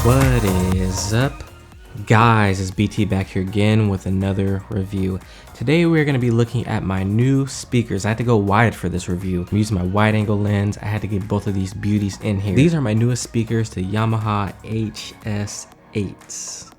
What is up, guys? It's BT back here again with another review. Today we're going to be looking at my new speakers. I had to go wide for this review. I'm using my wide angle lens. I had to get both of these beauties in here. These are my newest speakers, the Yamaha Hs8s.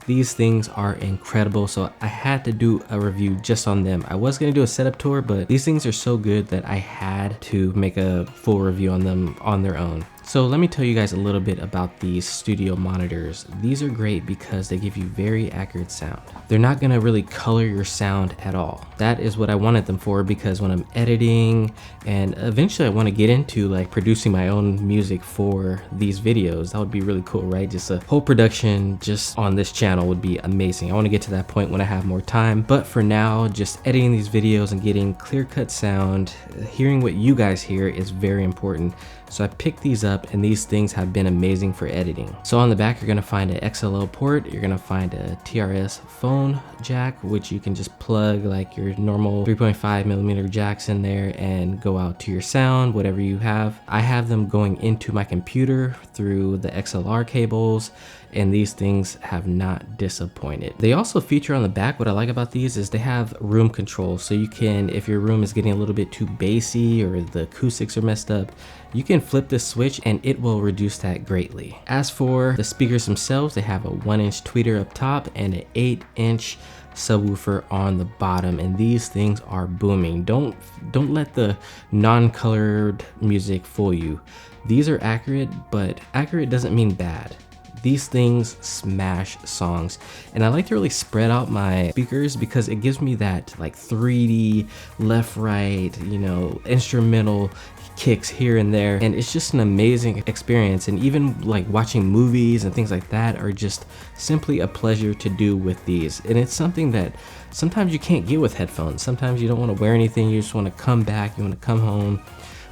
These things are incredible, so I had to do a review just on them. I was going to do a setup tour, but these things are so good that I had to make a full review on them on their own. So let me tell you guys a little bit about these studio monitors. These are great because they give you very accurate sound. They're not going to really color your sound at all. That is what I wanted them for, because when I'm editing and eventually I want to get into like producing my own music for these videos, that would be really cool, right? Just a whole production just on this channel would be amazing. I want to get to that point when I have more time, but for now, just editing these videos and getting clear-cut sound, hearing what you guys hear is very important. So I picked these up, and these things have been amazing for editing. So on the back, you're gonna find an XLR port. You're gonna find a TRS phone jack, which you can just plug like your normal 3.5mm jacks in there and go out to your sound, whatever you have. I have them going into my computer through the XLR cables, and these things have not disappointed. They also feature on the back, what I like about these is they have room control. So you can, if your room is getting a little bit too bassy or the acoustics are messed up, you can flip this switch and it will reduce that greatly. As for the speakers themselves, they have a 1-inch tweeter up top and an 8-inch subwoofer on the bottom, and these things are booming. Don't let the non-colored music fool you. These are accurate, but accurate doesn't mean bad. These things smash songs, and I like to really spread out my speakers because it gives me that like 3D left, right, you know, instrumental kicks here and there, and it's just an amazing experience. And even like watching movies and things like that are just simply a pleasure to do with these. And it's something that sometimes you can't get with headphones. Sometimes you don't want to wear anything, you just want to come back, you want to come home,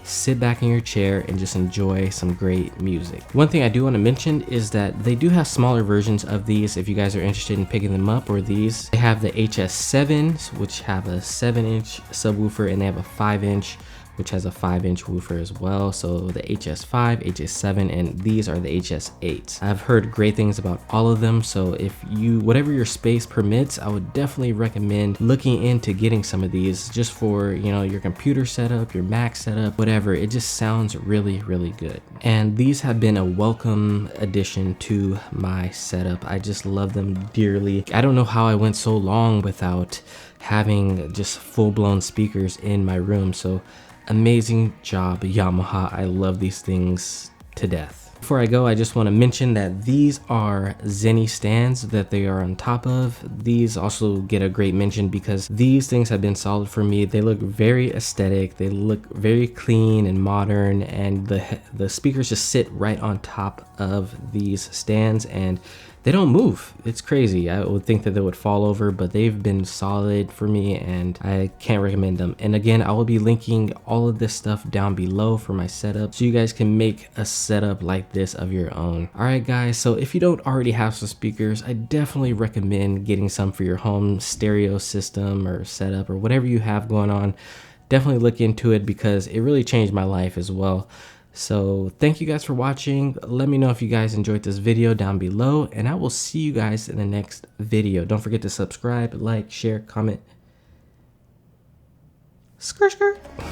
sit back in your chair and just enjoy some great music. One thing I do want to mention is that they do have smaller versions of these if you guys are interested in picking them up, or these. They have the Hs7s, which have a 7-inch subwoofer, and they have a 5-inch, which has a 5-inch woofer as well. So the Hs5, Hs7, and these are the Hs8s. I've heard great things about all of them, so if you, whatever your space permits, I would definitely recommend looking into getting some of these just for, you know, your computer setup, your Mac setup, whatever. It just sounds really, really good. And these have been a welcome addition to my setup. I just love them dearly. I don't know how I went so long without having just full-blown speakers in my room. So amazing job, Yamaha. I love these things to death. Before I go, I just want to mention that these are Zenny stands that they are on top of. These also get a great mention because these things have been solid for me. They look very aesthetic, they look very clean and modern, and the speakers just sit right on top of these stands and they don't move. It's crazy. I would think that they would fall over, but they've been solid for me and I can't recommend them. And again, I will be linking all of this stuff down below for my setup so you guys can make a setup like this of your own. All right, guys, so if you don't already have some speakers, I definitely recommend getting some for your home stereo system or setup or whatever you have going on. Definitely look into it because it really changed my life as well. So thank you guys for watching. Let me know if you guys enjoyed this video down below, and I will see you guys in the next video. Don't forget to subscribe, like, share, comment. Skr skr.